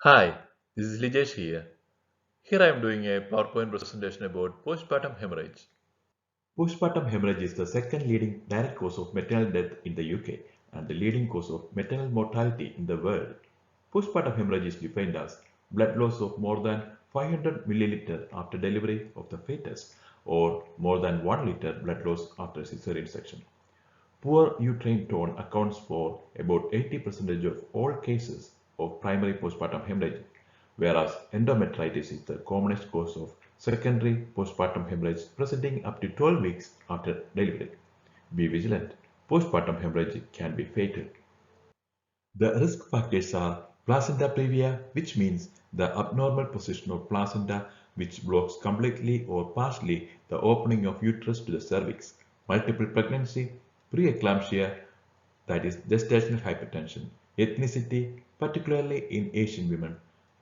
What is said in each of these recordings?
Hi, this is Lijesh here. Here I am doing a PowerPoint presentation about postpartum hemorrhage. Postpartum hemorrhage is the second leading direct cause of maternal death in the UK and the leading cause of maternal mortality in the world. Postpartum hemorrhage is defined as blood loss of more than 500 milliliter after delivery of the fetus or more than 1 liter blood loss after cesarean section. Poor uterine tone accounts for about 80% of all cases of primary postpartum hemorrhage, whereas endometritis is the commonest cause of secondary postpartum hemorrhage presenting up to 12 weeks after delivery. Be vigilant. Postpartum hemorrhage can be fatal. The risk factors are placenta previa, which means the abnormal position of placenta which blocks completely or partially the opening of uterus to the cervix, multiple pregnancy, preeclampsia, that is gestational hypertension, ethnicity, particularly in Asian women,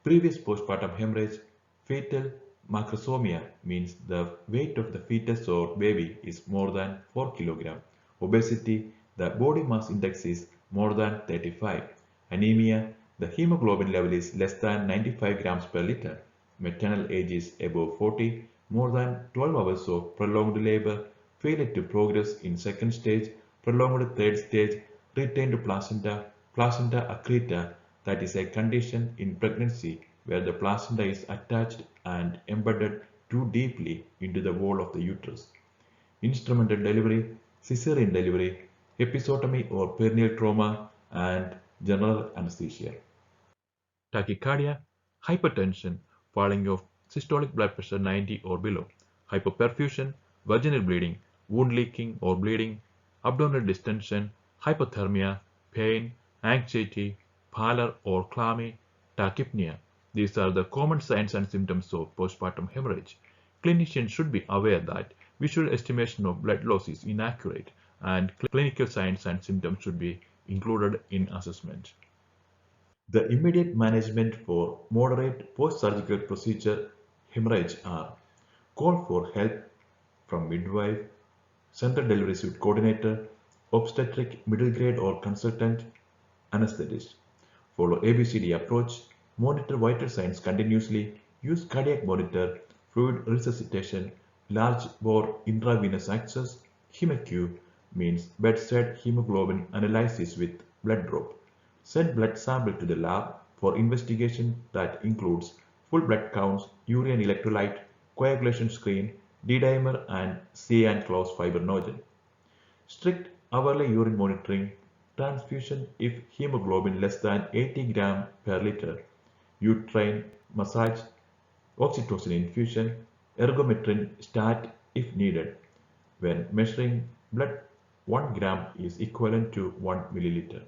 previous postpartum hemorrhage, fetal macrosomia means the weight of the fetus or baby is more than 4 kg, obesity, the body mass index is more than 35, anemia, the hemoglobin level is less than 95 grams per liter, maternal age is above 40, more than 12 hours of prolonged labor, failure to progress in second stage, prolonged third stage, retained placenta, placenta accreta, that is a condition in pregnancy where the placenta is attached and embedded too deeply into the wall of the uterus. Instrumental delivery, cesarean delivery, episiotomy or perineal trauma, and general anesthesia. Tachycardia, hypertension, falling of systolic blood pressure 90 or below, hypoperfusion, vaginal bleeding, wound leaking or bleeding, abdominal distension, hypothermia, pain, anxiety, pallor or clammy, tachypnea. These are the common signs and symptoms of postpartum hemorrhage. Clinicians should be aware that visual estimation of blood loss is inaccurate and clinical signs and symptoms should be included in assessment. The immediate management for moderate post-surgical procedure hemorrhage are call for help from midwife, central delivery suite coordinator, obstetric middle grade or consultant, anesthetist. Follow ABCD approach, monitor vital signs continuously, use cardiac monitor, fluid resuscitation, large bore intravenous access, HemoQ means bedside hemoglobin analysis with blood drop. Send blood sample to the lab for investigation that includes full blood counts, urine electrolyte, coagulation screen, D-dimer and cyan clause fibrinogen. Strict hourly urine monitoring, transfusion if hemoglobin less than 80 gram per liter, uterine massage, oxytocin infusion, ergometrin stat if needed. When measuring blood, 1 gram is equivalent to 1 milliliter.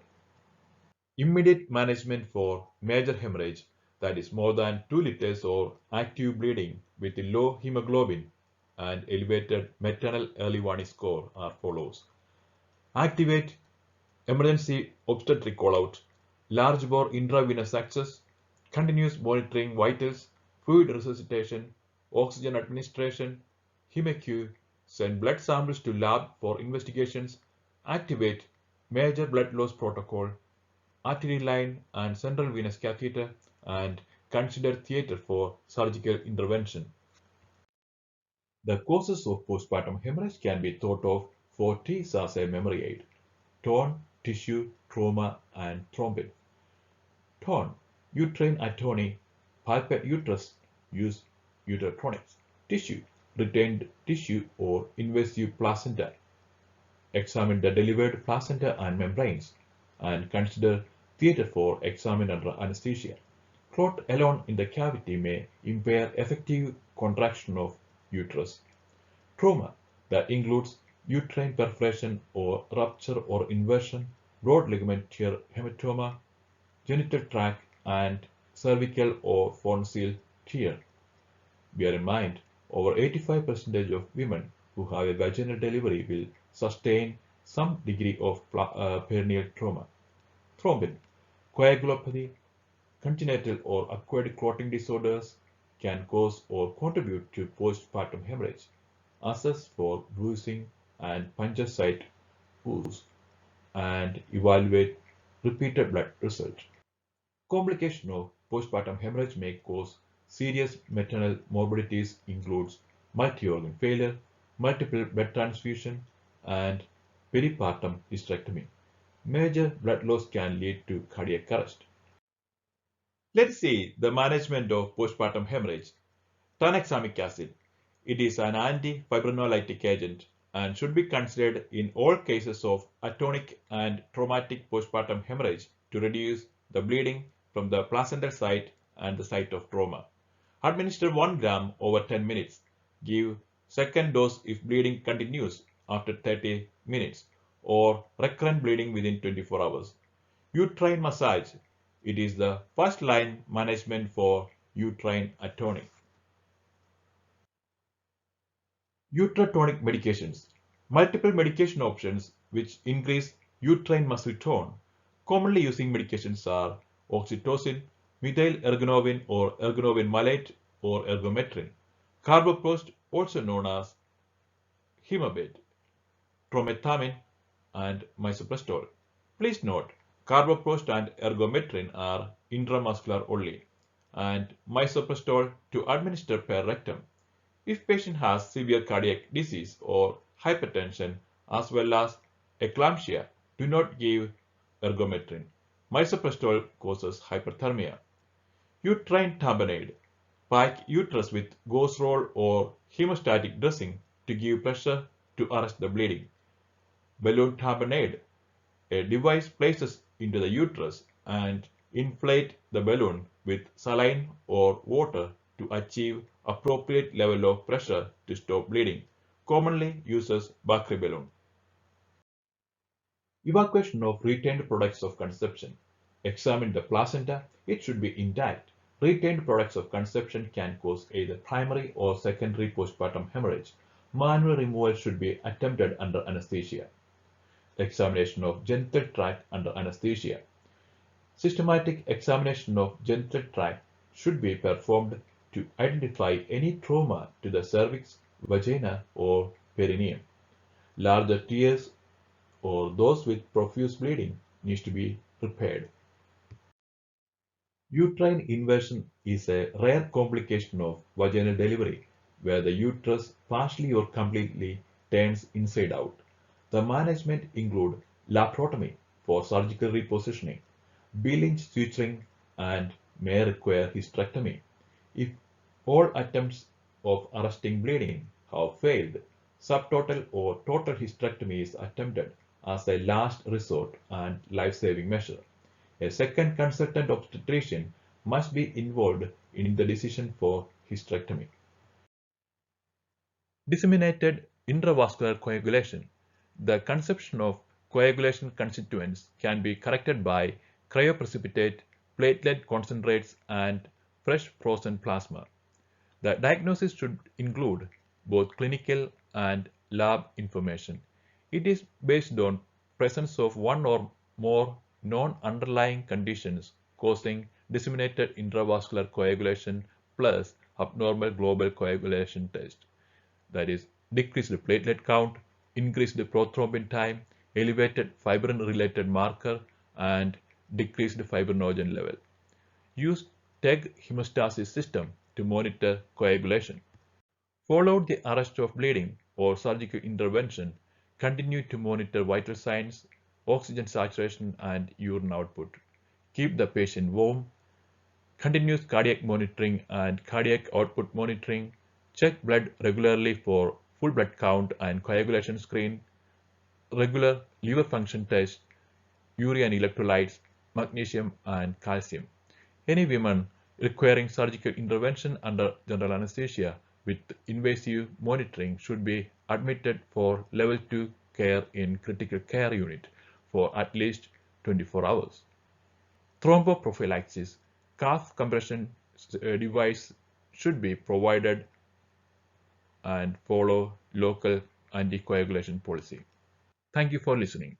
Immediate management for major hemorrhage, that is more than 2 liters, or active bleeding with low hemoglobin and elevated maternal early warning score are follows. Activate emergency obstetric call-out, large bore intravenous access, continuous monitoring vitals, fluid resuscitation, oxygen administration, HemoQ, send blood samples to lab for investigations, activate major blood loss protocol, artery line and central venous catheter, and consider theatre for surgical intervention. The causes of postpartum hemorrhage can be thought of 4Ts as a memory aid: tone, tissue, trauma, and thrombin. Tone, uterine atony, palpate uterus, use uterotonics. Tissue, retained tissue or invasive placenta. Examine the delivered placenta and membranes, and consider theatre for examine under anesthesia. Clot alone in the cavity may impair effective contraction of uterus. Trauma that includes uterine perforation or rupture or inversion, broad ligament tear hematoma, genital tract and cervical or fonsil tear. Bear in mind, over 85% of women who have a vaginal delivery will sustain some degree of perineal trauma. Thrombin, coagulopathy, congenital or acquired clotting disorders can cause or contribute to postpartum hemorrhage. Assess for bruising and puncture site wounds and evaluate repeated blood result. Complication of postpartum hemorrhage may cause serious maternal morbidities includes multi-organ failure, multiple blood transfusion, and peripartum hysterectomy. Major blood loss can lead to cardiac arrest. Let's see the management of postpartum hemorrhage. Tranexamic acid. It is an antifibrinolytic agent and should be considered in all cases of atonic and traumatic postpartum hemorrhage to reduce the bleeding from the placental site and the site of trauma. Administer 1 gram over 10 minutes. Give second dose if bleeding continues after 30 minutes or recurrent bleeding within 24 hours. Uterine massage. It is the first line management for uterine atony. Uterotonic medications. Multiple medication options which increase uterine muscle tone. Commonly using medications are oxytocin, methyl ergonovin or ergonovin malate or ergometrin, carboprost also known as hemabate, tromethamine and misoprostol. Please note, carboprost and ergometrin are intramuscular only and misoprostol to administer per rectum. If patient has severe cardiac disease or hypertension as well as eclampsia, do not give ergometrin. Misoprostol causes hyperthermia. Uterine tamponade. Pack uterus with gauze roll or hemostatic dressing to give pressure to arrest the bleeding. Balloon tamponade. A device places into the uterus and inflate the balloon with saline or water to achieve appropriate level of pressure to stop bleeding. Commonly uses Bakri balloon. Evacuation of retained products of conception. Examine the placenta. It should be intact. Retained products of conception can cause either primary or secondary postpartum hemorrhage. Manual removal should be attempted under anesthesia. Examination of genital tract under anesthesia. Systematic examination of genital tract should be performed to identify any trauma to the cervix, vagina, or perineum. Larger tears or those with profuse bleeding needs to be repaired. Uterine inversion is a rare complication of vaginal delivery where the uterus partially or completely turns inside out. The management include laparotomy for surgical repositioning, B-Lynch suturing, and may require hysterectomy. If all attempts of arresting bleeding have failed, subtotal or total hysterectomy is attempted as a last resort and life-saving measure. A second consultant obstetrician must be involved in the decision for hysterectomy. Disseminated intravascular coagulation. The conception of coagulation constituents can be corrected by cryoprecipitate, platelet concentrates, and fresh frozen plasma. The diagnosis should include both clinical and lab information. It is based on presence of one or more non-underlying conditions causing disseminated intravascular coagulation plus abnormal global coagulation test. That is decreased platelet count, increased prothrombin time, elevated fibrin-related marker, and decreased fibrinogen level. Use TEG hemostasis system to monitor coagulation. Followed the arrest of bleeding or surgical intervention, continue to monitor vital signs, oxygen saturation, and urine output. Keep the patient warm. Continuous cardiac monitoring and cardiac output monitoring. Check blood regularly for full blood count and coagulation screen. Regular liver function test, urea and electrolytes, magnesium and calcium. Any women requiring surgical intervention under general anesthesia with invasive monitoring should be admitted for level 2 care in critical care unit for at least 24 hours. Thromboprophylaxis, calf compression device should be provided and follow local anticoagulation policy. Thank you for listening.